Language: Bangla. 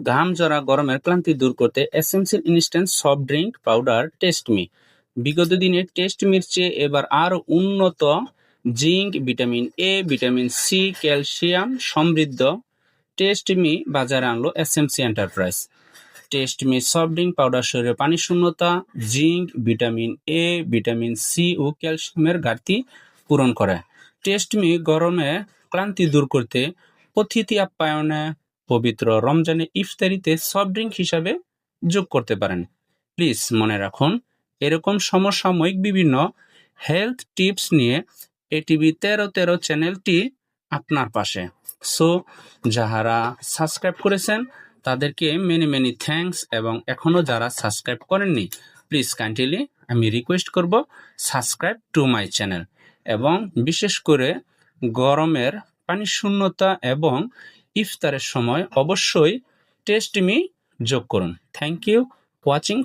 ঘাম ঝরা গরমের ক্লান্তি দূর করতে essential instant soft drink powder Taste Me. বিগত দিনে টেস্ট মির চেয়ে এবার আরও উন্নত zinc, vitamin A, vitamin C, calcium সমৃদ্ধ টেস্ট মি বাজারে আনলো SMC Enterprise. Taste Me soft drink powder শরীরে পানি শূন্যতা, zinc, vitamin A, vitamin C ও ক্যালসিয়ামের ঘাটতি পূরণ করে। টেস্ট মি গরমে ক্লান্তি দূর করতে, অতিথি আপ্যায়নে, পবিত্র রমজানে ইফতারিতে সফট ড্রিঙ্ক হিসাবে যোগ করতে পারেন। প্লিজ মনে রাখুন, এরকম সমসাময়িক বিভিন্ন হেলথ টিপস নিয়ে এটিভি 1313 চ্যানেলটি আপনার পাশে। সো যাহারা সাবস্ক্রাইব করেছেন তাদেরকে মেনি মেনি থ্যাঙ্কস, এবং এখনও যারা সাবস্ক্রাইব করেননি প্লিজ কাইন্ডলি আমি রিকোয়েস্ট করব সাবস্ক্রাইব টু মাই চ্যানেল, এবং বিশেষ করে গরমের পানি শূন্যতা এবং ইফতারের সময় অবশ্যই টেস্ট মি যোগ করুন। Thank you watching.